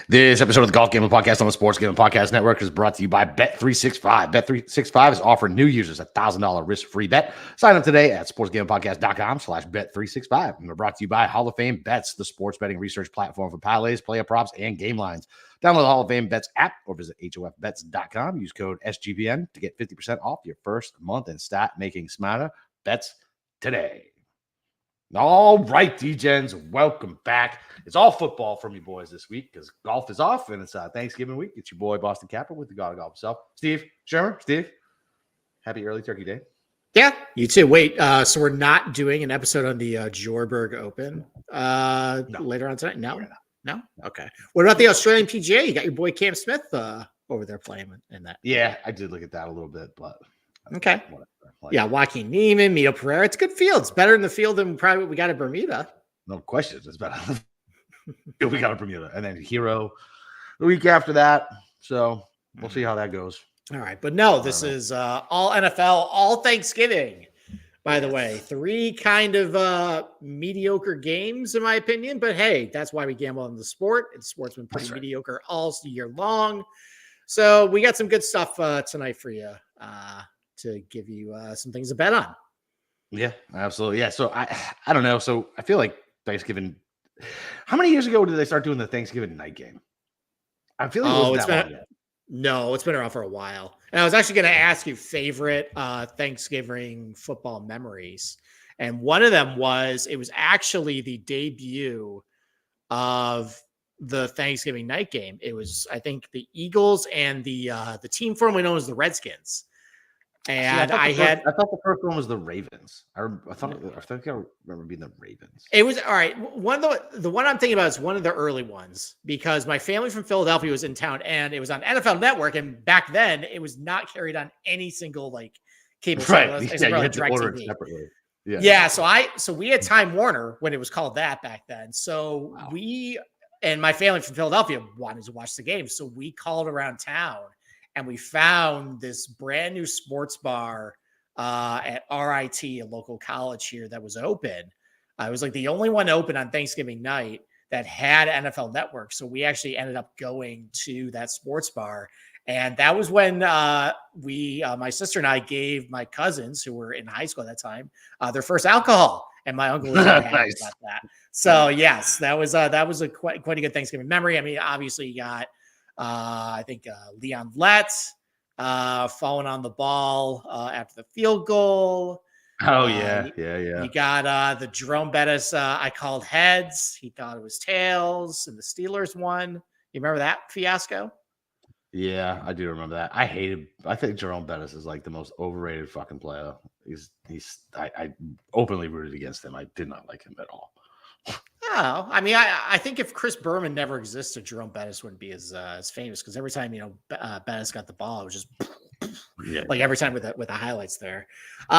This episode of the Golf Gambling Podcast on the Sports Gambling Podcast Network is brought to you by Bet365. Bet365 is offering new users a $1,000 risk-free bet. Sign up today at sportsgamblingpodcast.com/bet365. And we're brought to you by Hall of Fame Bets, the sports betting research platform for parlays, player props, and game lines. Download the Hall of Fame Bets app or visit hofbets.com. Use code SGPN to get 50% off your first month and start making smarter bets today. All right, D-Gens, welcome back. It's all football from you boys this week because golf is off and it's Thanksgiving week. It's your boy, Boston Capper, with the God of Golf himself, Steve Schirmer. Steve, happy early Turkey Day. Yeah, you too. Wait, so we're not doing an episode on the Joburg Open later on tonight? No? Okay. What about the Australian PGA? You got your boy Cam Smith over there playing in that. Yeah, I did look at that a little bit, but okay. Yeah, Joaquin Neiman, Mito Pereira. It's a good field. It's better in the field than probably what we got at Bermuda. No question. It's better. We got at Bermuda. And then Hero the week after that. So we'll see how that goes. All right. But no, this is all NFL, all Thanksgiving, by the way. 3 kind of mediocre games, in my opinion. But hey, that's why we gamble on the sport. The sport's been pretty mediocre all year long. So we got some good stuff tonight for you. To give you some things to bet on. Yeah, absolutely. Yeah. So I don't know. So I feel like Thanksgiving. How many years ago did they start doing the Thanksgiving night game? I feel like it's been around for a while. And I was actually going to ask you favorite Thanksgiving football memories. And one of them was, it was actually the debut of the Thanksgiving night game. It was, I think, the Eagles and the team formerly known as the Redskins. And I thought the first one was the Ravens. I think I remember being the Ravens. It was all right. The one I'm thinking about is one of the early ones because my family from Philadelphia was in town and it was on NFL Network. And back then it was not carried on any single cable channel. Right. Yeah, you had to order it separately. Yeah. So we had Time Warner when it was called that back then. So we and my family from Philadelphia wanted to watch the game. So we called around town. And we found this brand new sports bar at RIT, a local college here that was open. It was the only one open on Thanksgiving night that had NFL Network. So we actually ended up going to that sports bar. And that was when my sister and I gave my cousins who were in high school at that time, their first alcohol. And my uncle was very happy about that. So yes, that was a quite a good Thanksgiving memory. I mean, obviously you got, I think Leon Letts falling on the ball after the field goal. Oh, yeah. You got the Jerome Bettis. I called heads. He thought it was tails, and the Steelers won. You remember that fiasco? Yeah, I do remember that. I think Jerome Bettis is the most overrated fucking player. I openly rooted against him. I did not like him at all. Oh, I mean, I think if Chris Berman never existed, Jerome Bettis wouldn't be as famous because every time Bettis got the ball, it was just every time with the highlights there. Do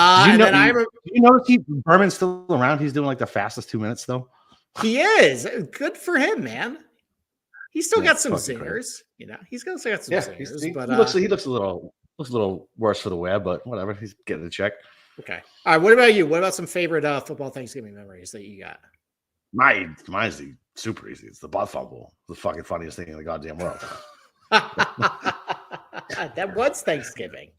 you know Berman's still around? He's doing the fastest 2 minutes though. He is good for him, man. He's still got some zingers, He's got some zingers, but he looks a little worse for the wear, but whatever. He's getting a check. Okay. All right. What about you? What about some favorite football Thanksgiving memories that you got? Mine's super easy. It's the butt fumble. The fucking funniest thing in the goddamn world. That was Thanksgiving.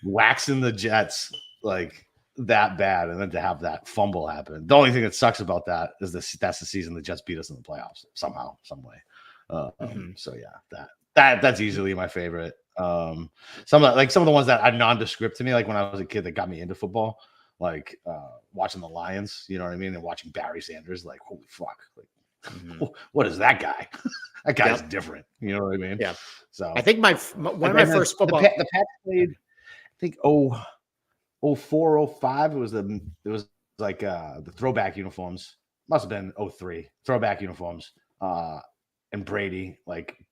Waxing the Jets that bad, and then to have that fumble happen. The only thing that sucks about that is that's the season the Jets beat us in the playoffs somehow, some way. So yeah, that's easily my favorite. Some of the ones that are nondescript to me, when I was a kid, that got me into football. Watching the Lions, you know what I mean? And watching Barry Sanders, holy fuck. What is that guy? That guy's different. You know what I mean? Yeah. So I think one of my first football. The Pats played, I think, 04, 05. It was the throwback uniforms. Must have been 03. Throwback uniforms. And Brady,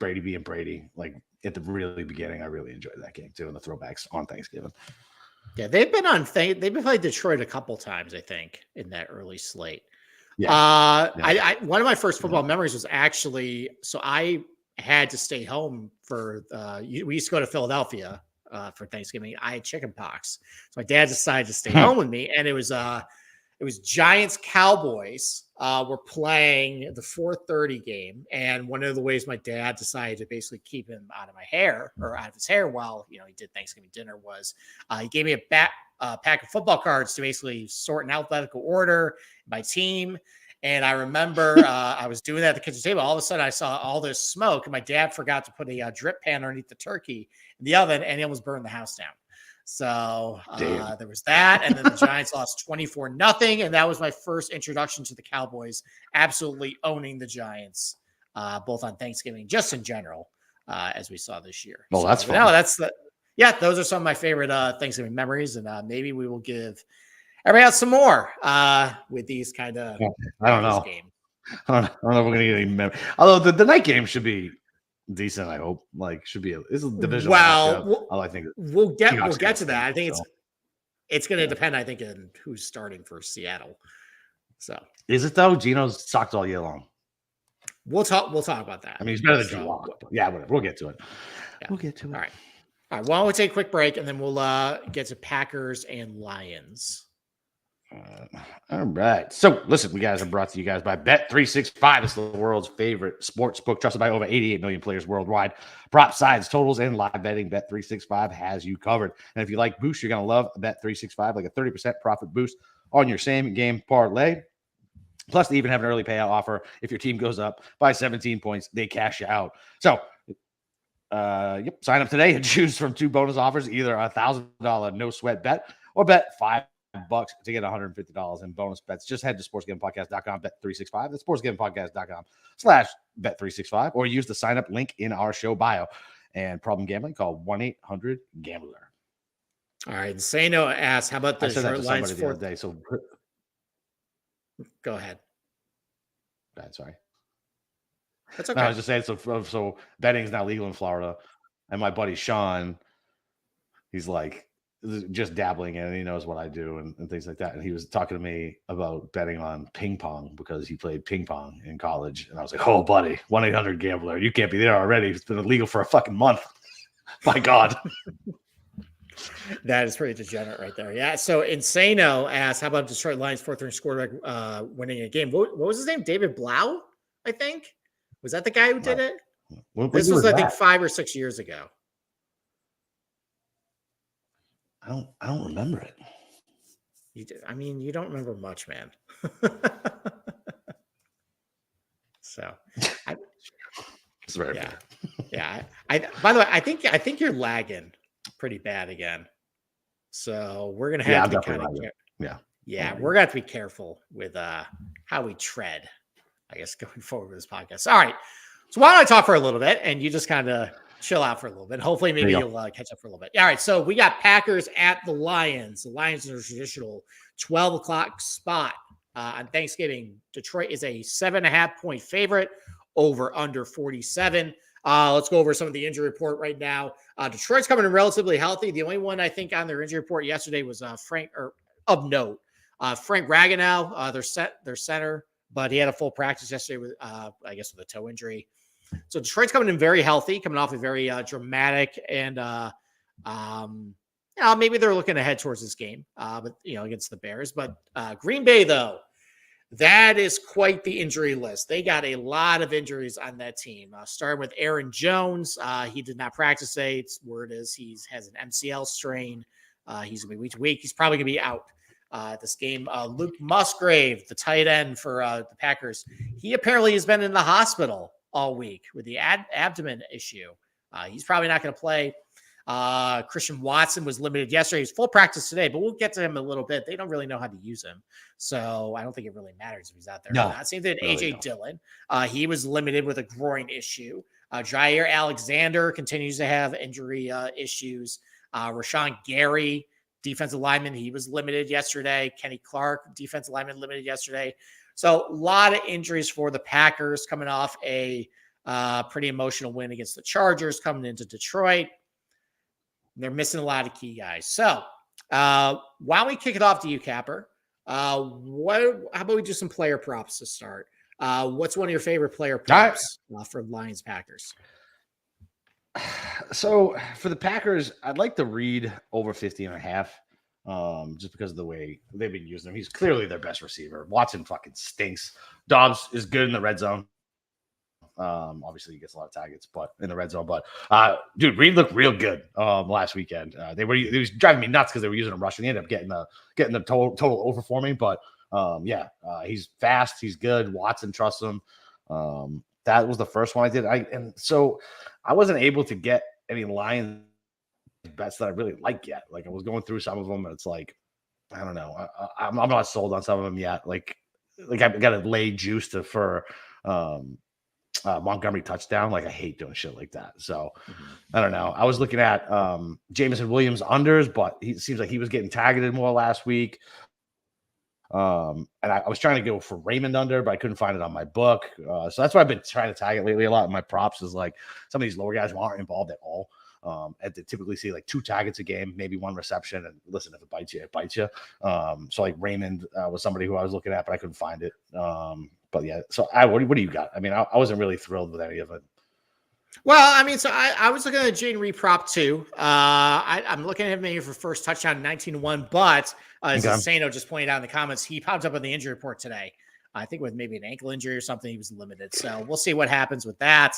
Brady being Brady, at the really beginning, I really enjoyed that game too. And the throwbacks on Thanksgiving. Yeah, they've been played Detroit a couple times, I think, in that early slate. Yeah. I one of my first football memories was actually, so I had to stay home for we used to go to Philadelphia for Thanksgiving. I had chicken pox, so my dad decided to stay home with me, and it was Giants Cowboys were playing the 4:30 game, and one of the ways my dad decided to basically keep him out of my hair or out of his hair while he did Thanksgiving dinner was he gave me a pack of football cards to basically sort in alphabetical order by team. And I remember I was doing that at the kitchen table. All of a sudden, I saw all this smoke, and my dad forgot to put a drip pan underneath the turkey in the oven, and he almost burned the house down. So there was that, and then the Giants lost 24-0, and that was my first introduction to the Cowboys absolutely owning the Giants, both on Thanksgiving, just in general, as we saw this year. Well, that's fun. No, those are some of my favorite Thanksgiving memories, and maybe we will give everybody else some more with these kind of. I don't know. I don't know if we're gonna get any memory. Although the night game should be decent, I hope. Like, should be it's a division. Well, I think we'll get to that. I think it's going to depend. I think on who's starting for Seattle. So is it though? Gino's sucked all year long. We'll talk about that. I mean, he's better than Drew Lock. Yeah, whatever. We'll get to it. Yeah. We'll get to it. All right. Why don't we take a quick break and then we'll get to Packers and Lions. All right. So, listen, we guys are brought to you guys by Bet365. It's the world's favorite sports book, trusted by over 88 million players worldwide. Prop sides, totals, and live betting. Bet365 has you covered. And if you like boosts, you're going to love Bet365, like a 30% profit boost on your same game parlay. Plus, they even have an early payout offer. If your team goes up by 17 points, they cash you out. So, sign up today and choose from 2 bonus offers, either a $1,000 no sweat bet or bet $5 to get $150 in bonus bets. Just head to sportsgamepodcast.com, bet365. That's sportsgamepodcast.com/bet365, or use the sign up link in our show bio. And problem gambling, call 1-800-GAMBLER. All right. Insano asks, how about the Detroit Lions the other day? So go ahead. Sorry. That's okay. No, I was just saying, so betting is now legal in Florida. And my buddy Sean, he's like, just dabbling in it. He knows what I do and things like that. And he was talking to me about betting on ping pong because he played ping pong in college. And I was like, oh, buddy, 1-800-GAMBLER. You can't be there already. It's been illegal for a fucking month. My God. That is pretty degenerate right there. Yeah. So Insano asks, how about Detroit Lions 4th-string quarterback winning a game? What was his name? David Blau, I think. Was that the guy who did it? This was I think, 5 or 6 years ago. I don't remember it. You don't remember much, man. So, it's very yeah, yeah. By the way, I think you're lagging pretty bad again. So we're gonna have to be kind of we're gonna have to be careful with how we tread, I guess, going forward with this podcast. All right. So why don't I talk for a little bit and you just kind of chill out for a little bit. Hopefully, maybe you'll catch up for a little bit. All right. So we got Packers at the Lions. The Lions are a traditional 12 o'clock spot on Thanksgiving. Detroit is a 7.5-point favorite over under 47. Let's go over some of the injury report right now. Detroit's coming in relatively healthy. The only one I think on their injury report yesterday was Frank Ragnow, their center, but he had a full practice yesterday with, I guess, with a toe injury. So Detroit's coming in very healthy, coming off a very dramatic and maybe they're looking ahead towards this game, but against the Bears. But Green Bay, though, that is quite the injury list. They got a lot of injuries on that team. Starting with Aaron Jones, he did not practice today. Word is he has an MCL strain. He's gonna be week to week. He's probably gonna be out this game. Luke Musgrave, the tight end for the Packers, he apparently has been in the hospital all week with the abdomen issue. He's probably not going to play. Christian Watson was limited yesterday. He's full practice today, but we'll get to him in a little bit. They don't really know how to use him. So I don't think it really matters if he's out there. No, not same thing with AJ Dillon. He was limited with a groin issue. Jair Alexander continues to have injury issues. Rashawn Gary, defensive lineman, he was limited yesterday. Kenny Clark, defensive lineman, limited yesterday. So a lot of injuries for the Packers coming off a pretty emotional win against the Chargers coming into Detroit. They're missing a lot of key guys. So why don't we kick it off to you, Capper? How about we do some player props to start? What's one of your favorite player props for Lions Packers? So for the Packers, I'd like to read over 50.5. just because of the way they've been using him. He's clearly their best receiver. Watson fucking stinks. Dobbs is good in the red zone. Obviously he gets a lot of targets, but in the red zone. But dude, Reed looked real good last weekend. It was driving me nuts because they were using him rushing. He ended up getting the total over for me. But he's fast, he's good. Watson trusts him. That was the first one I did. And so I wasn't able to get any Lions bets that I really like yet. Like I was going through some of them, and it's like I don't know. I'm not sold on some of them yet. Like I've got to lay juice for Montgomery touchdown. Like I hate doing shit like that. So I don't know. I was looking at Jameson Williams unders, but he seems like he was getting targeted more last week. And I was trying to go for Raymond under, but I couldn't find it on my book. So that's why I've been trying to tag it lately a lot. My props is like some of these lower guys who aren't involved at all. And they typically see like 2 targets a game, maybe 1 reception. And listen, if it bites you, it bites you. So like Raymond was somebody who I was looking at, but I couldn't find it. But yeah, so what do you got? I mean, I wasn't really thrilled with any of it. Well, I mean, so I was looking at Jaden Reed prop too. I'm looking at him maybe for first touchdown 19-1, but as Sano just pointed out in the comments, he popped up on the injury report today. I think with maybe an ankle injury or something, he was limited. So we'll see what happens with that.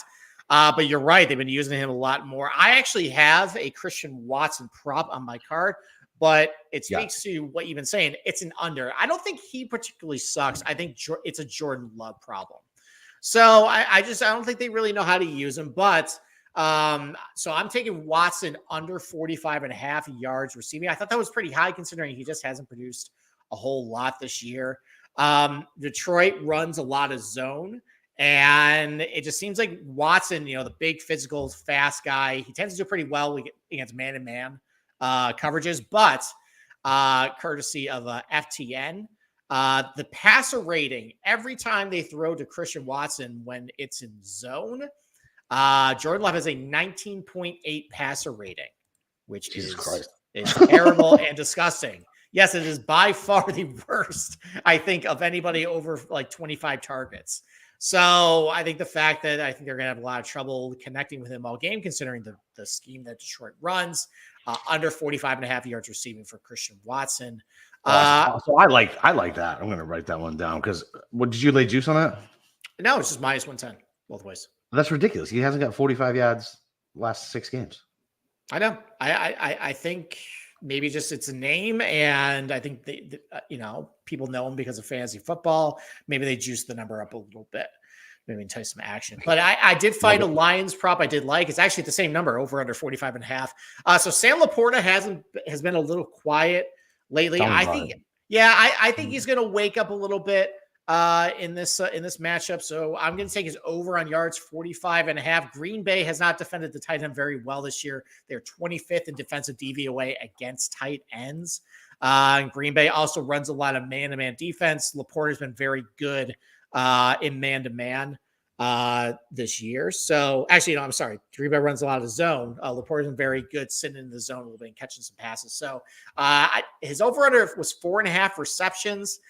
But you're right. They've been using him a lot more. I actually have a Christian Watson prop on my card, but it speaks to what you've been saying. It's an under. I don't think he particularly sucks. I think it's a Jordan Love problem. So I don't think they really know how to use him. But so I'm taking Watson under 45.5 yards receiving. I thought that was pretty high considering he just hasn't produced a whole lot this year. Detroit runs a lot of zone. And it just seems like Watson, the big physical, fast guy, he tends to do pretty well against man-to-man coverages. But courtesy of FTN, the passer rating, every time they throw to Christian Watson when it's in zone, Jordan Love has a 19.8 passer rating, which is terrible and disgusting. Yes, it is by far the worst, I think, of anybody over like 25 targets. So I think the fact that I think they're going to have a lot of trouble connecting with him all game, considering the scheme that Detroit runs, under 45.5 yards receiving for Christian Watson. So I like that. I'm going to write that one down because what did you lay juice on that? No, it's just minus 110 both ways. That's ridiculous. He hasn't got 45 yards last 6 games. I know. I think maybe just it's a name, and I think people know him because of fantasy football. Maybe they juice the number up a little bit, maybe entice some action. But I did find a Lions prop I did like. It's actually the same number, over under 45.5. So Sam Laporta has been a little quiet lately. I think he's going to wake up a little bit in this matchup. So I'm going to take his over on yards 45.5. Green Bay has not defended the tight end very well this year. They're 25th in defensive DVOA against tight ends. And Green Bay also runs a lot of man-to-man defense. Laporta has been very good in man-to-man this year. So actually, no, I'm sorry. Green Bay runs a lot of zone. Laporta's been very good sitting in the zone a little bit and catching some passes. So his over-under was 4.5 receptions.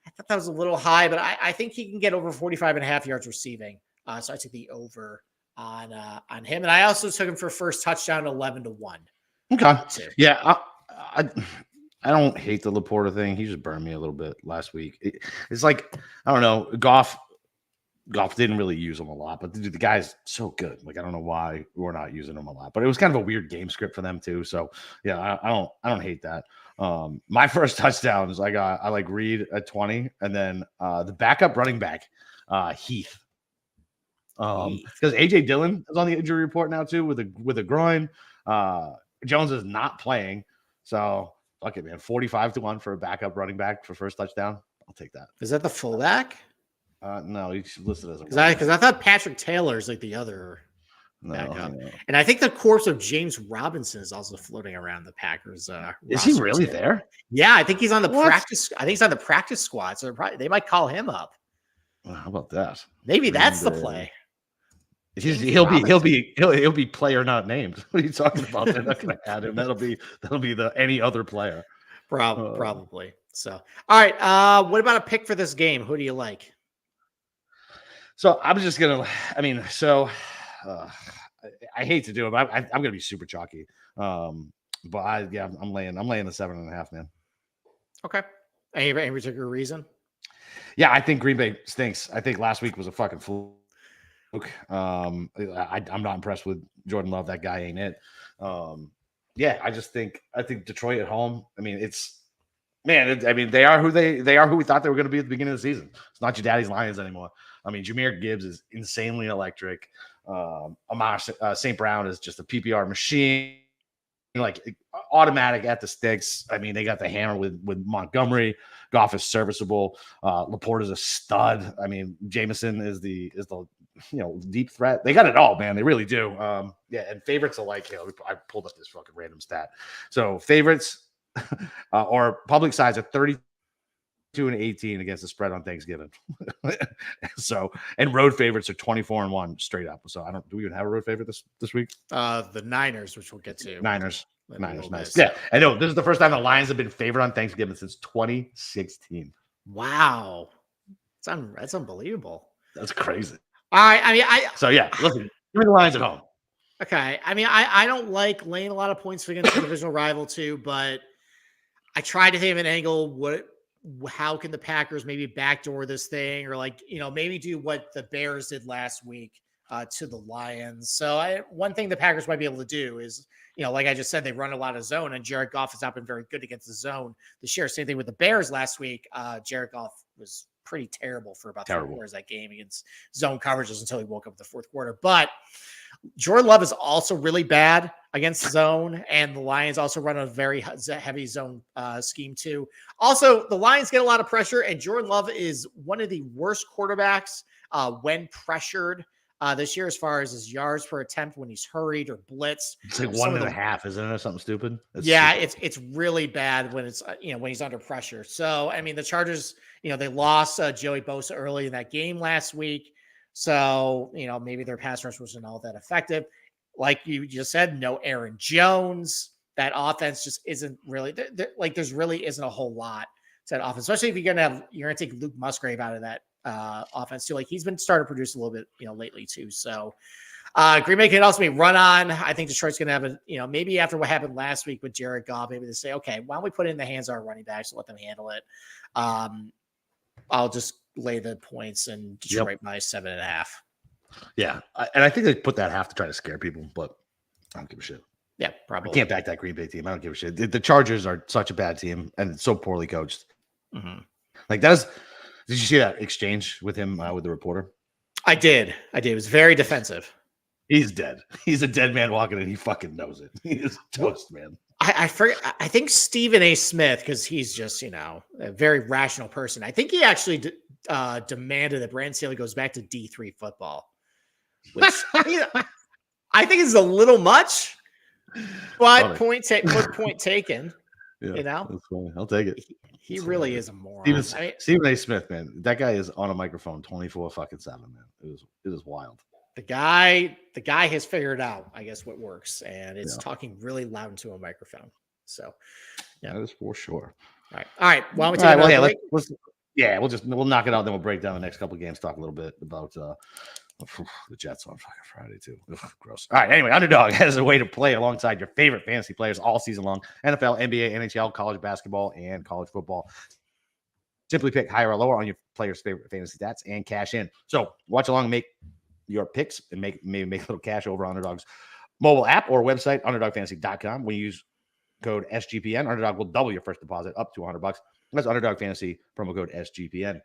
I thought that was a little high, but I think he can get over 45.5 yards receiving. So I took the over on him. And I also took him for first touchdown 11-1. Okay. Yeah. I don't hate the Laporta thing. He just burned me a little bit last week. It's like, I don't know. Goff didn't really use him a lot, but the guy's so good. Like, I don't know why we're not using him a lot, but it was kind of a weird game script for them too. So yeah, I don't hate that. My first touchdowns, I like Reed at 20, and then the backup running back, Heath. Because AJ Dillon is on the injury report now too with a groin. Jones is not playing, so fuck it, man. 45-1 for a backup running back for first touchdown. I'll take that. Is that the fullback? No, he's listed as a because I thought Patrick Taylor is like the other backup. No. And I think the corpse of James Robinson is also floating around the Packers. Is he really there? Yeah, I think he's on the practice. I think he's on the practice squad, so they might call him up. Well, how about that? Maybe that's the play. He'll be player not named. What are you talking about? They're not going to add him. That'll be the any other player. Probably. So, all right. What about a pick for this game? Who do you like? So I'm just gonna. I mean, I hate to do it, but I'm gonna be super chalky. But I'm laying the 7.5, man. Okay. Any particular reason? Yeah, I think Green Bay stinks. I think last week was a fucking fluke. I'm not impressed with Jordan Love. That guy ain't it. I think Detroit at home. I mean, they are who we thought they were going to be at the beginning of the season. It's not your daddy's Lions anymore. I mean, Jahmyr Gibbs is insanely electric. Amar St. Brown is just a PPR machine, like automatic at the sticks. I mean, they got the hammer with Montgomery. Goff is serviceable. Laporte is a stud. I mean, Jameson is the deep threat. They got it all, man. They really do. And favorites are like, I pulled up this fucking random stat. So favorites or public sides are 32-18 against the spread on Thanksgiving. So, and road favorites are 24-1 straight up. So do we even have a road favorite this week? The Niners, which we'll get to. Niners, nice. Yeah, I know. This is the first time the Lions have been favored on Thanksgiving since 2016. Wow, that's unbelievable. That's crazy. All right, listen, give me the Lions at home. Okay, I mean, I don't like laying a lot of points against the divisional rival too, but I tried to think of an angle. How can the Packers maybe backdoor this thing, or maybe do what the Bears did last week to the Lions? So one thing the Packers might be able to do is, like I just said, they run a lot of zone, and Jared Goff has not been very good against the zone this year. Same thing with the Bears last week. Jared Goff was pretty terrible for about 3 quarters that game against zone coverages until he woke up in the fourth quarter. But Jordan Love is also really bad against zone, and the Lions also run a very heavy zone scheme too. Also, the Lions get a lot of pressure, and Jordan Love is one of the worst quarterbacks when pressured this year as far as his yards per attempt when he's hurried or blitzed. It's like 1.5, isn't it? Something stupid. It's really bad when it's when he's under pressure. So I mean, the Chargers, they lost Joey Bosa early in that game last week. So, maybe their pass rush wasn't all that effective. Like you just said, no Aaron Jones. That offense just isn't really there's really isn't a whole lot to that offense, especially if you're going to take Luke Musgrave out of that offense too. Like he's been starting to produce a little bit, lately too. So Green Bay can also be run on. I think Detroit's going to have maybe after what happened last week with Jared Goff, maybe they say, okay, why don't we put it in the hands of our running backs and let them handle it? I'll just lay the points and Detroit by 7.5. Yeah. And I think they put that half to try to scare people, but I don't give a shit. Yeah, probably. I can't back that Green Bay team. I don't give a shit. The Chargers are such a bad team and so poorly coached. Mm-hmm. Did you see that exchange with him, with the reporter? I did. It was very defensive. He's dead. He's a dead man walking and he fucking knows it. He is toast, man. I think Stephen A. Smith, because he's just, a very rational person. I think he actually demanded that Brandon Staley goes back to D3 football, which I think is a little much, but point taken. Yeah, that's funny. I'll take it. He really is a moron. Stephen A. Smith, man, that guy is on a microphone 24/7, man. It is wild. The guy has figured out, I guess, what works, and it's talking really loud into a microphone. So, yeah, that is for sure. All right. Why don't we take we'll knock it out. Then we'll break down the next couple of games. Talk a little bit about the Jets on fucking Friday too. Ugh, gross. All right. Anyway, Underdog has a way to play alongside your favorite fantasy players all season long: NFL, NBA, NHL, college basketball, and college football. Simply pick higher or lower on your player's favorite fantasy stats and cash in. So watch along, make your picks, and maybe make a little cash over Underdog's mobile app or website, underdogfantasy.com. When you use code SGPN, Underdog will double your first deposit up to $100. That's Underdog Fantasy, promo code SGPN.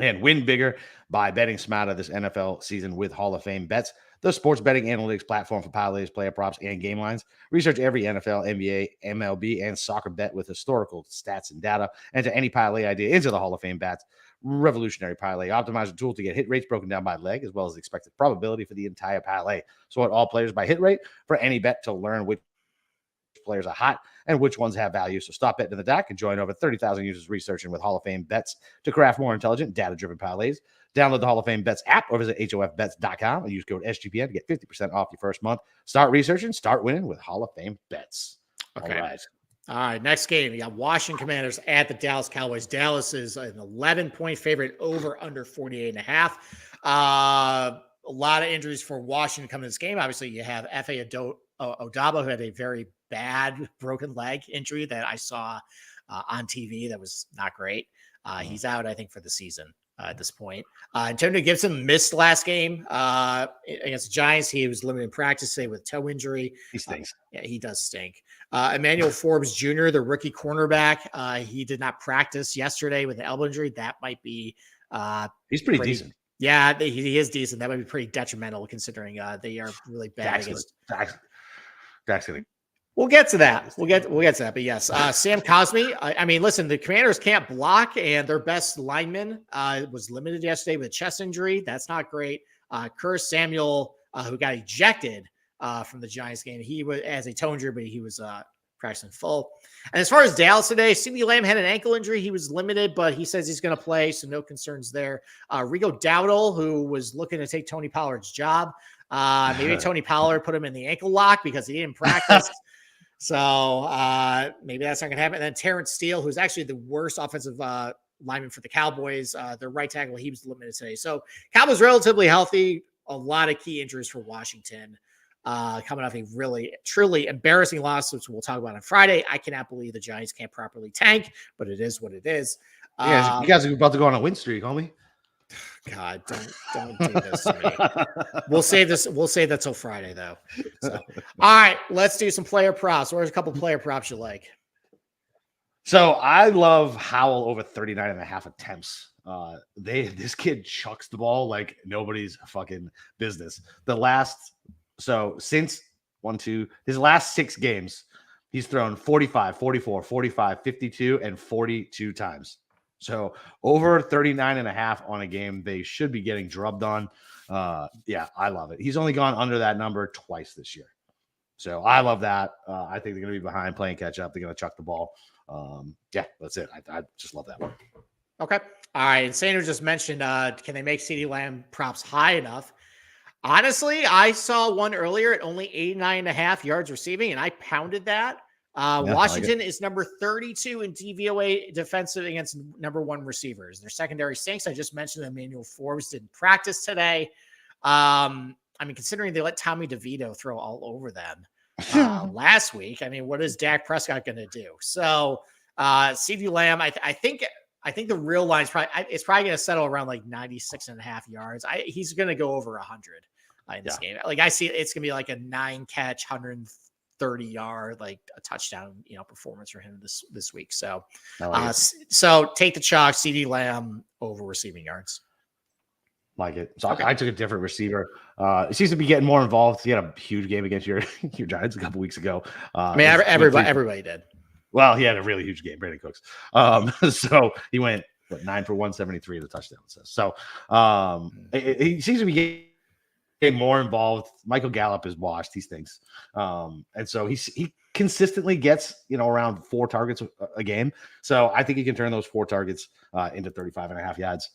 And win bigger by betting smarter this NFL season with Hall of Fame Bets, the sports betting analytics platform for parlays, player props, and game lines. Research every NFL, NBA, MLB, and soccer bet with historical stats and data. Enter any parlay idea into the Hall of Fame Bets revolutionary parlay optimizer tool to get hit rates broken down by leg, as well as the expected probability for the entire parlay. Sort all players by hit rate for any bet to learn which players are hot and which ones have value. So stop betting in the dark and join over 30,000 users researching with Hall of Fame Bets to craft more intelligent, data-driven parlays. Download the Hall of Fame Bets app or visit hofbets.com and use code SGPN to get 50% off your first month. Start researching, start winning with Hall of Fame Bets. Okay. All right, next game. We got Washington Commanders at the Dallas Cowboys. Dallas is an 11-point favorite over under 48.5. A lot of injuries for Washington coming in this game. Obviously, you have F.A. Odabo, who had a very bad broken leg injury that I saw on TV that was not great. He's out, I think, for the season at this point. Antonio Gibson missed last game against the Giants. He was limited in practice today with toe injury. He stinks. Yeah, he does stink. Emmanuel Forbes Jr., the rookie cornerback, he did not practice yesterday with an elbow injury. That might be he's pretty decent. Yeah, he is decent. That might be pretty detrimental considering they are really bad against. We'll get to that. We'll get to that. But yes, Sam Cosmi. I mean, listen, the Commanders can't block, and their best lineman was limited yesterday with a chest injury. That's not great. Curtis Samuel, who got ejected from the Giants game, he was as a toe injury, but he was practicing full. And as far as Dallas today, CeeDee Lamb had an ankle injury. He was limited, but he says he's going to play, so no concerns there. Rico Dowdle, who was looking to take Tony Pollard's job. Maybe Tony Pollard put him in the ankle lock because he didn't practice. So maybe that's not going to happen. And then Terrence Steele, who's actually the worst offensive lineman for the Cowboys, their right tackle, he was limited today. So Cowboys relatively healthy. A lot of key injuries for Washington coming off a really, truly embarrassing loss, which we'll talk about on Friday. I cannot believe the Giants can't properly tank, but it is what it is. Yeah, you guys are about to go on a win streak, homie. God, don't do this to me. We'll save that till Friday, though. So, all right, let's do some player props. Where's a couple player props you like? So I love Howell over 39.5 attempts. This kid chucks the ball like nobody's fucking business. Since his last 6 games, he's thrown 45, 44, 45, 52, and 42 times. So over 39.5 on a game, they should be getting drubbed on. Yeah, I love it. He's only gone under that number twice this year. So I love that. I think they're going to be behind playing catch up. They're going to chuck the ball. Yeah, that's it. I just love that one. Okay. All right. And Sanders just mentioned, can they make CeeDee Lamb props high enough? Honestly, I saw one earlier at only 89.5 yards receiving, and I pounded that. Washington is number 32 in DVOA defensive against number 1 receivers. Their secondary stinks. I just mentioned Emmanuel Forbes didn't practice today. I mean, considering they let Tommy DeVito throw all over them last week, I mean, what is Dak Prescott going to do? So CeeDee Lamb, I think the real line is probably going to settle around like 96.5 yards. He's going to go over 100 in this game. Like I see it's going to be like a 9-catch, 130-yard, like a touchdown, performance for him this week. So, so take the chalk, CeeDee Lamb over receiving yards. Like it. So okay. I took a different receiver. He seems to be getting more involved. He had a huge game against your Giants a couple weeks ago. I mean, everybody did. Well, he had a really huge game, Brandon Cooks. So he went 9 for 173 the touchdown. So he seems to be getting more involved. Michael Gallup is washed. He stinks. And so he consistently gets, around 4 targets a game. So I think he can turn those 4 targets into 35.5 yards.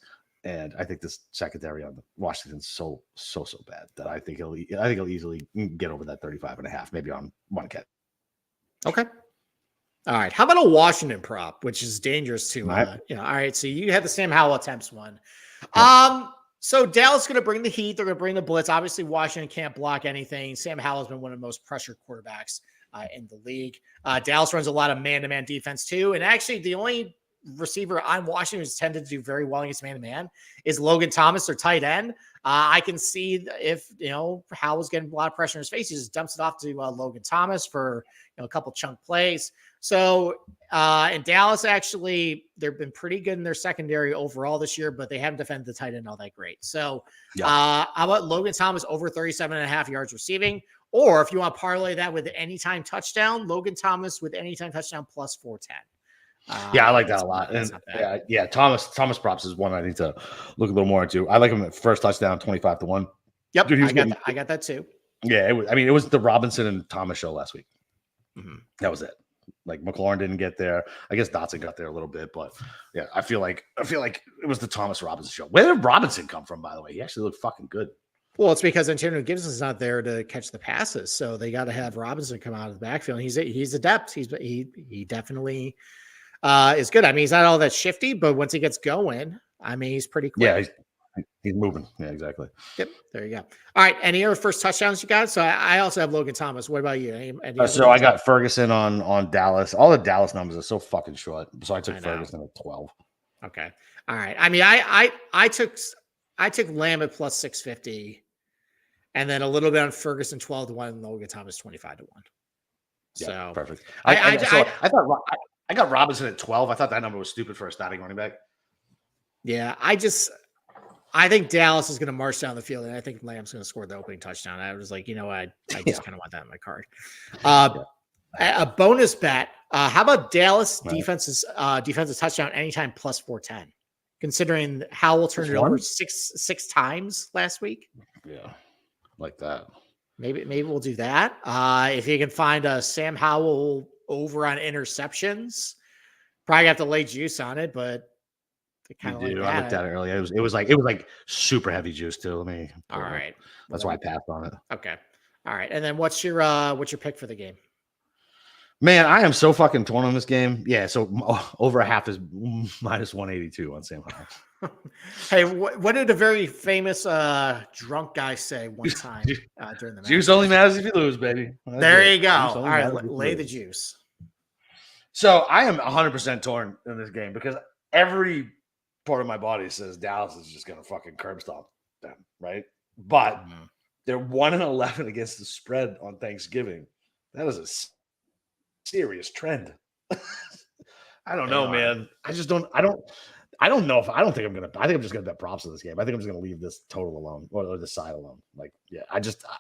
And I think this secondary on Washington's so bad that I think he'll easily get over that 35.5, maybe on 1 catch. Okay. All right. How about a Washington prop, which is dangerous too? All right. So you had the Sam Howell attempts one. Yep. So Dallas is going to bring the heat. They're going to bring the blitz. Obviously, Washington can't block anything. Sam Howell has been one of the most pressured quarterbacks in the league. Dallas runs a lot of man-to-man defense too. And actually, the only receiver on Washington who's tended to do very well against man-to-man is Logan Thomas, their tight end. I can see if, Howell's getting a lot of pressure in his face, he just dumps it off to Logan Thomas for, a couple chunk plays. So in Dallas, actually, they've been pretty good in their secondary overall this year, but they haven't defended the tight end all that great. So how about Logan Thomas over 37.5 yards receiving? Or if you want to parlay that with anytime touchdown, Logan Thomas with anytime touchdown plus 410. I like that a lot. And Thomas props is one I need to look a little more into. I like him at first touchdown, 25-1. Yep. Dude, I got that too. Yeah. It was the Robinson and Thomas show last week. Mm-hmm. That was it. Like McLaurin didn't get there. I guess Dotson got there a little bit, but yeah, I feel like it was the Thomas Robinson show. Where did Robinson come from, by the way? He actually looked fucking good. Well, it's because Antonio Gibson's not there to catch the passes, so they got to have Robinson come out of the backfield. He's adept. He definitely is good. I mean, he's not all that shifty, but once he gets going, I mean, he's pretty quick. Yeah, He's moving. Yeah, exactly. Yep. There you go. All right. Any other first touchdowns you got? So I also have Logan Thomas. What about you? Any other So I got Ferguson on Dallas. All the Dallas numbers are so fucking short. So I took Ferguson at 12. Okay. All right. I mean, I took Lamb at plus 650, and then a little bit on Ferguson 12-1, and Logan Thomas 25-1. Yeah, so perfect. I thought I got Robinson at 12. I thought that number was stupid for a starting running back. Yeah, I think Dallas is going to march down the field, and I think Lamb's going to score the opening touchdown. I was like, I just kind of want that in my card. A bonus bet. How about Dallas defense's touchdown anytime plus 410? Considering Howell turned it over six times last week. Yeah, like that. Maybe we'll do that. If you can find a Sam Howell over on interceptions, probably have to lay juice on it, but kind of like that. I looked at it earlier. It was like super heavy juice too. All right. That's why I passed on it. Okay. All right. And then what's your pick for the game? Man, I am so fucking torn on this game. Yeah, so over a half is minus 182 on Sam Howell. Hey, what did a very famous drunk guy say one time during the match? Juice only matters if you lose, baby. There you go. All right, lay the juice. So I am 100% torn in this game because every part of my body says Dallas is just going to fucking curb stomp them, right? But they're 1-11 against the spread on Thanksgiving. That is a serious trend. I don't know, man. I think I'm just gonna bet props in this game. I think I'm just gonna leave this total alone or this side alone. Like, yeah,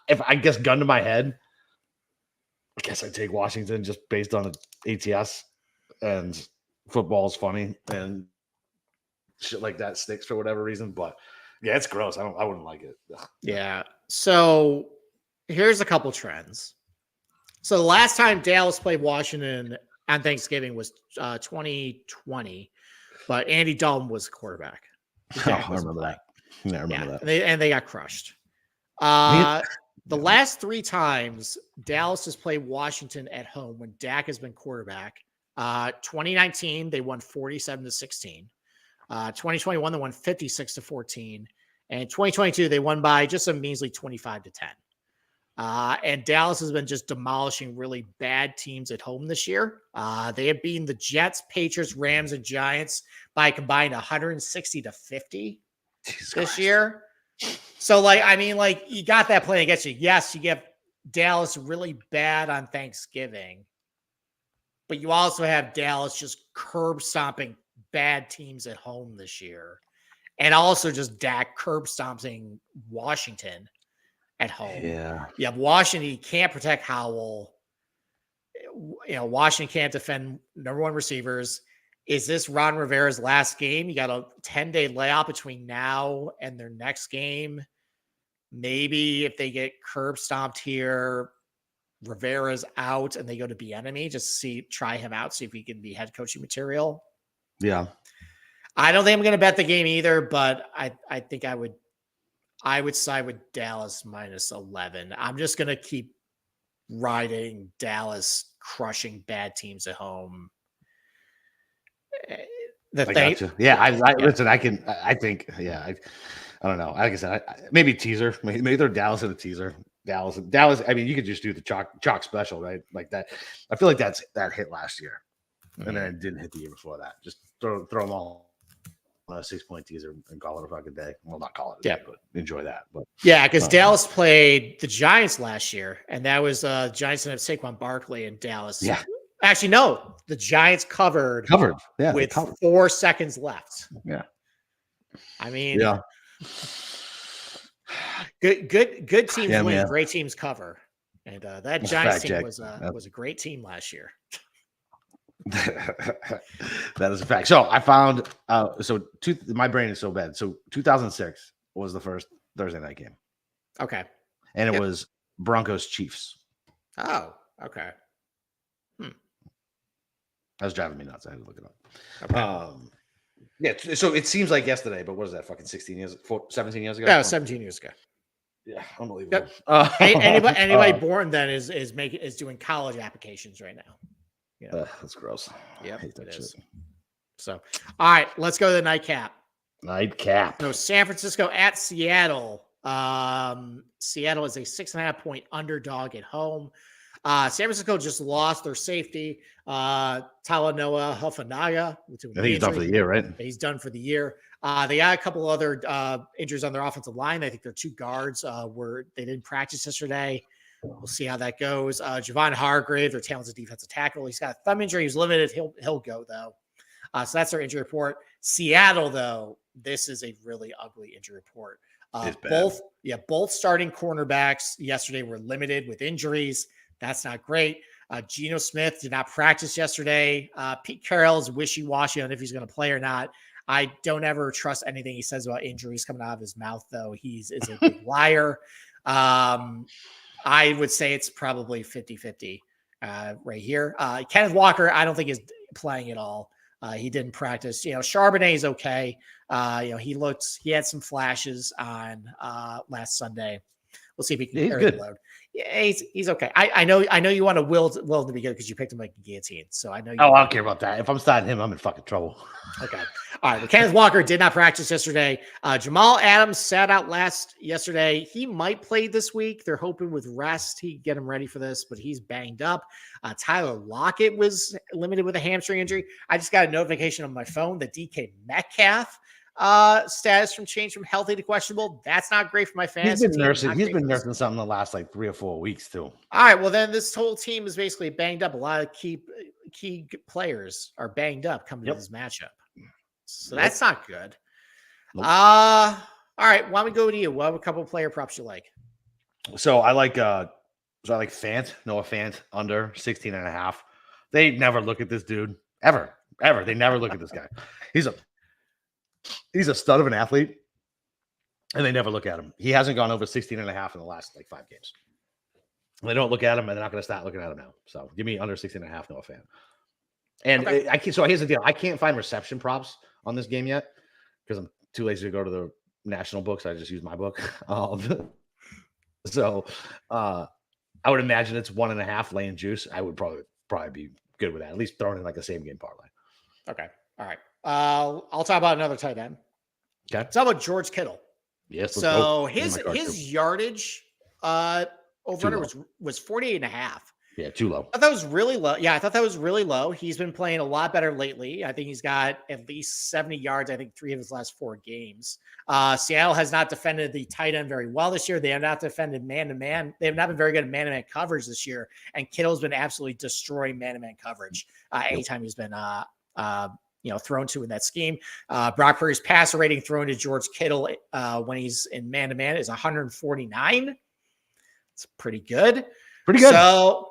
if I guess gun to my head, I guess I take Washington just based on ATS and football is funny and shit like that sticks for whatever reason. But yeah, it's gross. I wouldn't like it. Yeah. So here's a couple trends. So the last time Dallas played Washington on Thanksgiving was 2020, but Andy Dalton was the quarterback. I remember that. Yeah, I remember that. And they got crushed. The last three times Dallas has played Washington at home when Dak has been quarterback. 2019, they won 47-16. 2021, they won 56-14. And 2022, they won by just a measly 25-10. And Dallas has been just demolishing really bad teams at home this year. They have beaten the Jets, Patriots, Rams, and Giants by combined 160-50 this year. So, you got that playing against you. Yes, you get Dallas really bad on Thanksgiving, but you also have Dallas just curb stomping bad teams at home this year. And also just Dak curb stomping Washington at home. Yeah. You have Washington. You can't protect Howell. Washington can't defend number one receivers. Is this Ron Rivera's last game? You got a 10-day layoff between now and their next game. Maybe if they get curb stomped here, Rivera's out and they go to Bieniemy, just try him out, see if he can be head coaching material. Yeah. I don't think I'm going to bet the game either, but I think I would side with Dallas minus 11. I'm just going to keep riding Dallas crushing bad teams at home. Listen, I don't know. Like I said, maybe teaser. Maybe throw Dallas in a teaser. Dallas. I mean, you could just do the chalk special, right? Like that. I feel like that hit last year, and then it didn't hit the year before that. Just throw them all on a 6-point teaser and call it a fucking day. Well, not call it a day, but enjoy that. But yeah, because Dallas played the Giants last year, and that was Giants and Saquon Barkley in Dallas. Yeah. Actually, no, the Giants covered. Yeah, with 4 seconds left. Yeah. I mean, yeah. Good teams win, man. Great teams cover. And that Giants team was a great team last year. That is a fact. So I found my brain is so bad. So 2006 was the first Thursday night game. Okay. And it was Broncos Chiefs. Oh, okay. That was driving me nuts. I had to look it up. Okay. Yeah, so it seems like yesterday, but what is that? Fucking 17 years ago? Yeah, 17 years ago. Yeah, unbelievable. Yep. Anybody born then is doing college applications right now. That's gross. Yeah, I hate that shit. So, all right, let's go to the nightcap. Nightcap. So San Francisco at Seattle. Seattle is a 6.5-point underdog at home. San Francisco just lost their safety, Talanoa Hufanaga. I think he's done for the year, right? He's done for the year. They got a couple other injuries on their offensive line. I think their two guards they didn't practice yesterday. We'll see how that goes. Javon Hargrave, their talented defensive tackle. He's got a thumb injury. He's limited. He'll go though. So that's their injury report. Seattle, though, this is a really ugly injury report. Both starting cornerbacks yesterday were limited with injuries. That's not great. Geno Smith did not practice yesterday. Pete Carroll's wishy-washy on if he's going to play or not. I don't ever trust anything he says about injuries coming out of his mouth, though. He is a big liar. I would say it's probably 50-50 right here. Kenneth Walker, I don't think is playing at all. He didn't practice. Charbonnet is okay. He had some flashes on last Sunday. We'll see if he can carry the load. Yeah, he's okay. I know you want to will to be good because you picked him like a guillotine. So I know. I don't care about that. If I'm starting him, I'm in fucking trouble. Okay. All right. Well, Kenneth Walker did not practice yesterday. Jamal Adams sat out yesterday. He might play this week. They're hoping with rest he get him ready for this, but he's banged up. Tyler Lockett was limited with a hamstring injury. I just got a notification on my phone that DK Metcalf status changed from healthy to questionable. That's not great for my fans. He's been nursing something the last 3 or 4 weeks too. All right, well then this whole team is basically banged up. A lot of key players are banged up coming to this matchup, so that's not good. Nope. All right, why don't we go to you? What have a couple of player props you like? So I like Noah Fant under 16.5. They never look at this dude ever. They never look at this guy. He's a stud of an athlete, and they never look at him. He hasn't gone over 16.5 in the last 5 games. They don't look at him, and they're not going to start looking at him now. So give me under 16.5, Noah Fant. And okay. So here's the deal. I can't find reception props on this game yet because I'm too lazy to go to the national books. I just use my book. So I would imagine it's 1.5 laying juice. I would probably be good with that. At least throwing in like a same game parlay. Okay. All right. I'll talk about another tight end. Okay. Let's talk about George Kittle. Yes. So his yardage over was 48.5. Yeah, too low. I thought that was really low. Yeah, I thought that was really low. He's been playing a lot better lately. I think he's got at least 70 yards, I think 3 of his last 4 games. Seattle has not defended the tight end very well this year. They have not defended man-to-man. They have not been very good at man-to-man coverage this year. And Kittle's been absolutely destroying man-to-man coverage anytime he's been thrown to in that scheme. Brock Purdy's passer rating thrown to George Kittle when he's in man-to-man is 149. It's pretty good. So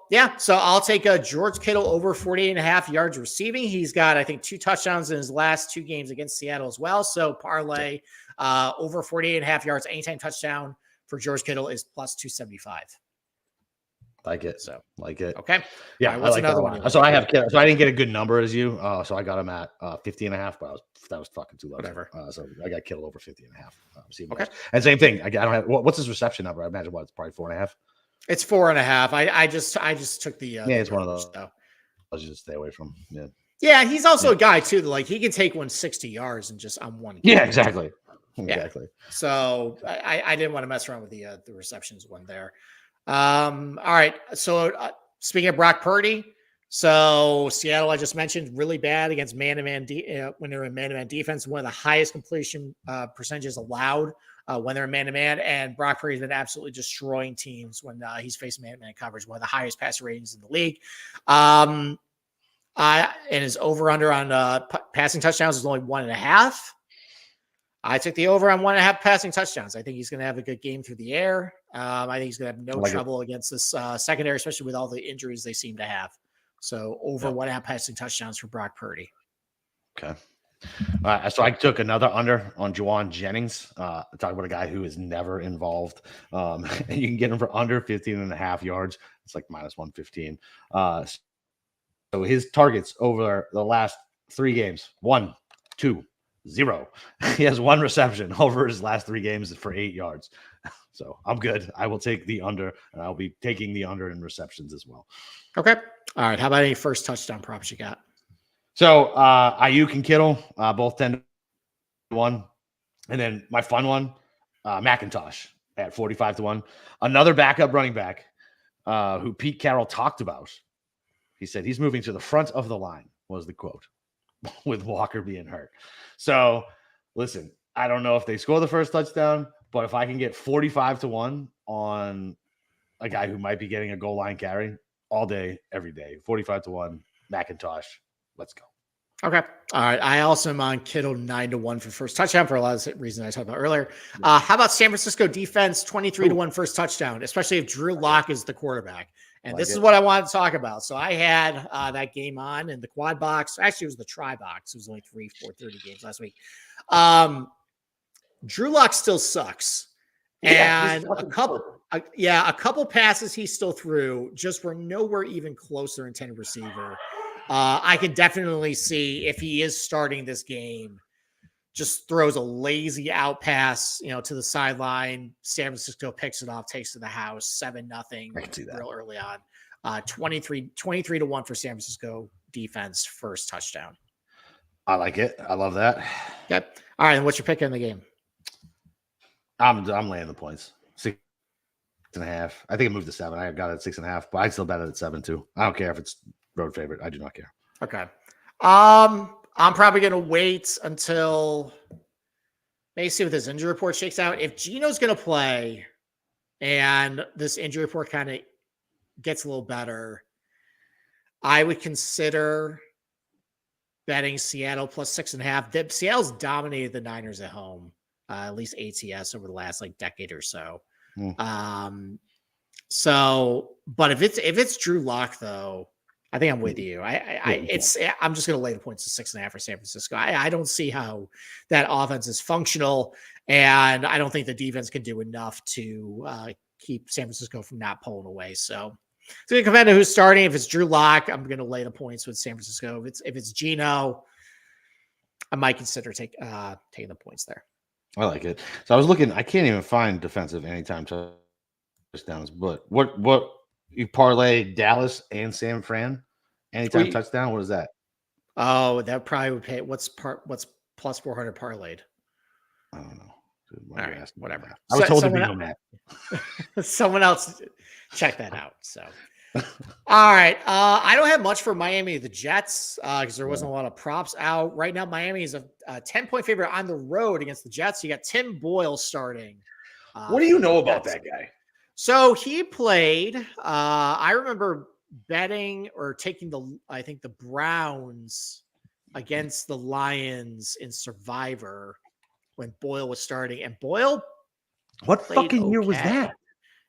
I'll take George Kittle over 48.5 yards receiving. He's got, I think, 2 touchdowns in his last 2 games against Seattle as well. So parlay over 48.5 yards, anytime touchdown for George Kittle is plus 275. Like it. Okay. Yeah. Right, what's another one? So I didn't get a good number as you. So I got him at 50.5, but that was fucking too low. Whatever. So I got Kittle over 50.5. Okay. And same thing. I don't have, what's his reception number? I imagine it's probably 4.5. It's 4.5. I just took the it's one of those. I'll just stay away from. Yeah. Yeah. He's also a guy too. Like he can take 160 yards and just on one. Yeah, exactly. Yeah. So I didn't want to mess around with the receptions one there. All right. So speaking of Brock Purdy, so Seattle, I just mentioned, really bad against man-to-man when they're in man-to-man defense. One of the highest completion percentages allowed when they're in man-to-man, and Brock Purdy's been absolutely destroying teams when he's facing man-to-man coverage. One of the highest passer ratings in the league. And his over/under on passing touchdowns is only 1.5. I took the over on 1.5 passing touchdowns. I think he's going to have a good game through the air. I think he's going to have no trouble against this secondary, especially with all the injuries they seem to have. So over 1.5 passing touchdowns for Brock Purdy. Okay. All right. So I took another under on Juwan Jennings. Talk about a guy who is never involved. And you can get him for under 15.5 yards. It's like minus 115. So his targets over the last 3 games, 1, 2, 0. He has 1 reception over his last 3 games for 8 yards. So I'm good. I will take the under, and I'll be taking the under in receptions as well. Okay. All right. How about any first touchdown props you got? So Ayuk and Kittle, both 10-1. And then my fun one, McIntosh at 45-1. Another backup running back who Pete Carroll talked about. He said he's moving to the front of the line, was the quote, with Walker being hurt. So listen, I don't know if they score the first touchdown, but if I can get 45-1 on a guy who might be getting a goal line carry all day, every day, 45-1, McIntosh, let's go. Okay. All right. I also am on Kittle 9-1 for first touchdown for a lot of reasons I talked about earlier. How about San Francisco defense 23-1 first touchdown, especially if Drew Lock is the quarterback? And this is what I wanted to talk about. So I had that game on in the quad box. Actually, it was the tri box. It was only 4:30 games last week. Drew Lock still sucks. And a couple passes he still threw just were nowhere even close to intended receiver. I can definitely see if he is starting this game, just throws a lazy out pass, to the sideline. San Francisco picks it off, takes to the house, 7-0 real early on. 23-1 for San Francisco defense first touchdown. I like it. I love that. Yep. All right. And what's your pick in the game? I'm laying the points. 6.5. I think it moved to 7. I got it at 6.5, but I'd still bet it at 7 too. I don't care if it's road favorite. I do not care. Okay. I'm probably going to wait until maybe see what this injury report shakes out. If Geno's going to play and this injury report kind of gets a little better, I would consider betting Seattle plus 6.5. Seattle's dominated the Niners at home, at least ATS over the last decade or so. But if it's Drew Lock though, I think I'm with you. I'm just going to lay the points to 6.5 for San Francisco. I don't see how that offense is functional, and I don't think the defense can do enough to keep San Francisco from not pulling away. So it's going to come down to who's starting. If it's Drew Lock, I'm going to lay the points with San Francisco. If it's Geno, I might consider taking the points there. I like it. So I was looking. I can't even find defensive anytime touchdowns. But what? You parlay Dallas and San Fran anytime touchdown. What is that? Oh, that probably would pay. What's plus 400 parlayed? I don't know. All right, whatever. I was told to be no Matt. Someone else check that out. So, all right. I don't have much for Miami, the Jets, because there wasn't a lot of props out right now. Miami is a 10-point favorite on the road against the Jets. You got Tim Boyle starting. What do you know about that guy? So he played. I remember betting or taking the Browns against the Lions in Survivor when Boyle was starting. And Boyle, what fucking year was that?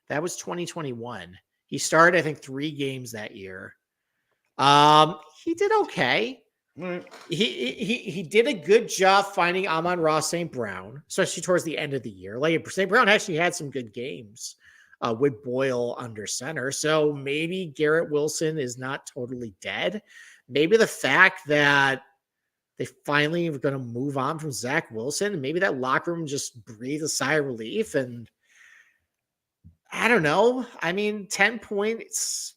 That was 2021. He started, I think, 3 games that year. He did okay. Right. He did a good job finding Amon-Ra St. Brown, especially towards the end of the year. St. Brown actually had some good games with Boyle under center. So maybe Garrett Wilson is not totally dead. Maybe the fact that they finally are going to move on from Zach Wilson, maybe that locker room just breathed a sigh of relief. And I don't know. I mean, 10 points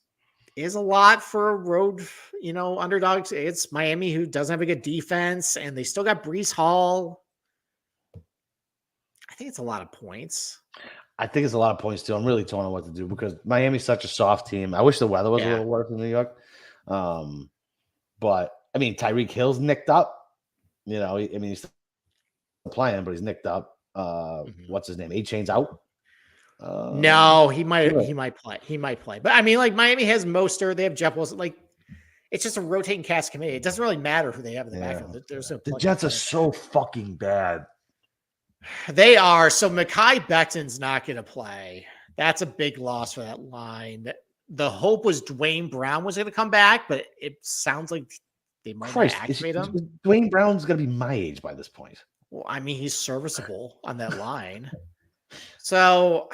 is a lot for a road, underdogs. It's Miami, who doesn't have a good defense, and they still got Breece Hall. I think it's a lot of points. I think it's a lot of points too. I'm really torn on what to do because Miami's such a soft team. I wish the weather was a little worse in New York. But I mean, Tyreek Hill's nicked up. He's still playing, but he's nicked up. What's his name? A-Chain's out. No, he might play. He might play. But I mean, Miami has Mostert. They have Jeff Wilson. It's just a rotating cast committee. It doesn't really matter who they have in the backfield. The Jets are so fucking bad. They are. So Mekhi Becton's not going to play. That's a big loss for that line. The hope was Dwayne Brown was going to come back, but it sounds like they might not activate him. Dwayne Brown's going to be my age by this point. Well, I mean, he's serviceable on that line. So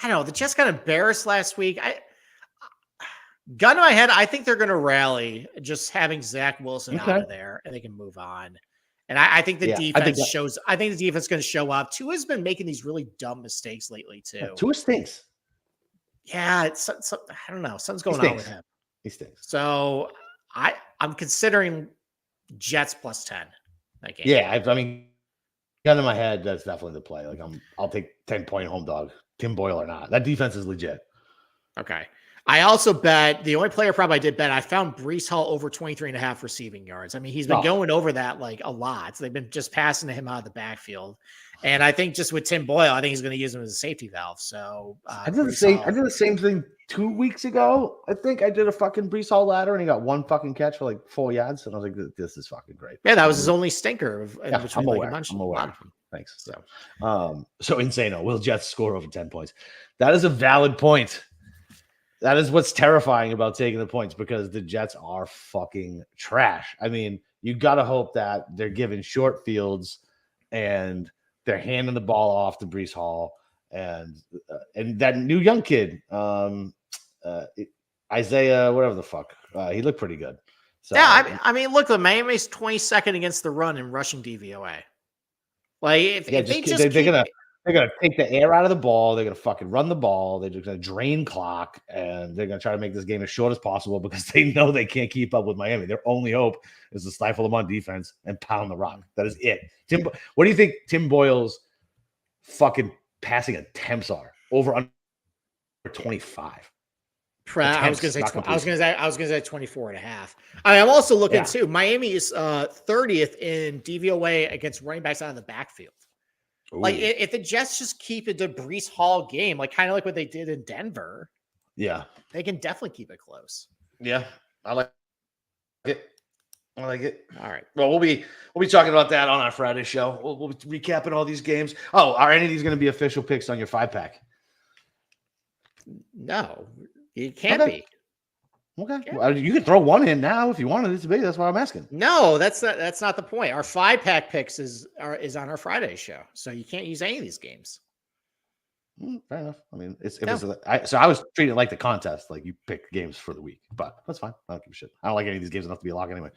I don't know. The Jets got embarrassed last week. Gun to my head, I think they're going to rally just having Zach Wilson out of there, and they can move on. And I think the defense shows. I think the defense is going to show up. Tua's been making these really dumb mistakes lately too. Tua stinks. Yeah, I don't know. Something's going on with him. He stinks. So I'm considering Jets plus 10. That game. Yeah, I mean, gun in my head, that's definitely the play. Like I'll take 10-point home dog, Tim Boyle or not. That defense is legit. Okay. I also bet the only player prop I did bet, I found Breece Hall over 23.5 receiving yards. I mean, he's been going over that like a lot. So they've been just passing to him out of the backfield. And I think just with Tim Boyle, I think he's going to use him as a safety valve. So I did the same thing 2 weeks ago. I think I did a fucking Breece Hall ladder and he got one fucking catch for like 4 yards. And I was like, this is fucking great. Yeah, that was his only stinker. I'm aware. Thanks. So insane. Will Jets score over 10 points? That is a valid point. That is what's terrifying about taking the points because the Jets are fucking trash. I mean, you got to hope that they're giving short fields and they're handing the ball off to Breece Hall and that new young kid, Isaiah, whatever the fuck. He looked pretty good. So, yeah, I mean, look, the Miami's 22nd against the run in rushing DVOA. Like, they're gonna take the air out of the ball. They're gonna fucking run the ball. They're just gonna drain clock, and they're gonna try to make this game as short as possible because they know they can't keep up with Miami. Their only hope is to stifle them on defense and pound the rock. That is it. What do you think Tim Boyle's fucking passing attempts are? Over under 25. I was going to say 24 and a half. I mean, I'm also looking too. Miami is 30th in DVOA against running backs out of the backfield. Ooh. Like if the Jets just keep it to Breece Hall game, like kind of like what they did in Denver. Yeah, they can definitely keep it close. Yeah, I like it. All right. Well, we'll be talking about that on our Friday show. We'll be recapping all these games. Oh, are any of these going to be official picks on your 5-pack? No, it can't be. Okay, well, you can throw one in now if you wanted it to be. That's why I'm asking. No, that's not the point. Our 5-pack picks is on our Friday show, so you can't use any of these games. Fair enough. I mean, so I was treating it like the contest, like you pick games for the week, but that's fine. I don't give a shit. I don't like any of these games enough to be a lock anyway.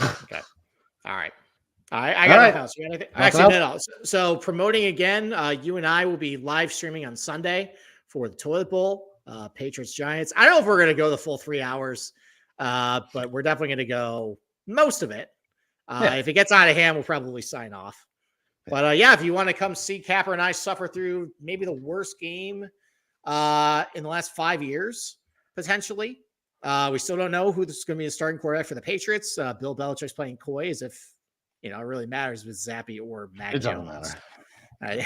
Okay, all right. I got nothing else. You got anything? Actually, no. So promoting again, you and I will be live streaming on Sunday for the Toilet Bowl. Patriots Giants. I don't know if we're going to go the full 3 hours, but we're definitely going to go most of it. If it gets out of hand, we'll probably sign off. But if you want to come see Capper and I suffer through maybe the worst game in the last 5 years, potentially. We still don't know who's going to be the starting quarterback for the Patriots. Bill Belichick's playing coy as if it really matters with Zappy or Mac Jones. Doesn't matter.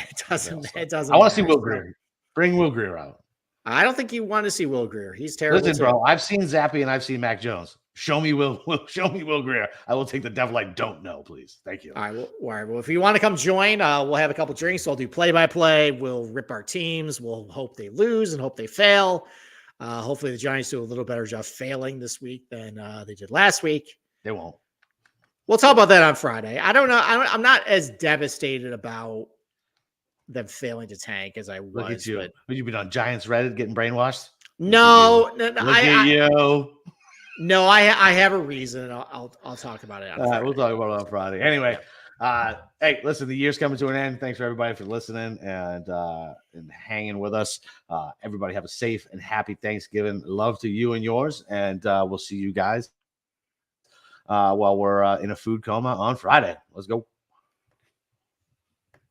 It doesn't. I want to see Will Greer. Bring Will Greer out. I don't think you want to see Will Greer. He's terrible. Listen, bro, I've seen Zappy and I've seen Mac Jones. Show me Will Greer. I will take the devil I don't know, please. Thank you. All right. Well, if you want to come join, we'll have a couple drinks. We'll do play-by-play. We'll rip our teams. We'll hope they lose and hope they fail. Hopefully the Giants do a little better job failing this week than they did last week. They won't. We'll talk about that on Friday. I don't know. I'm not as devastated about them failing to tank as I was. Look at you. Would you been on Giants Reddit getting brainwashed? No. No, I have a reason. I'll talk about it. All right, we'll talk about it on Friday. Anyway, hey, listen, the year's coming to an end. Thanks for everybody for listening and hanging with us. Everybody have a safe and happy Thanksgiving. Love to you and yours, and we'll see you guys while we're in a food coma on Friday. Let's go.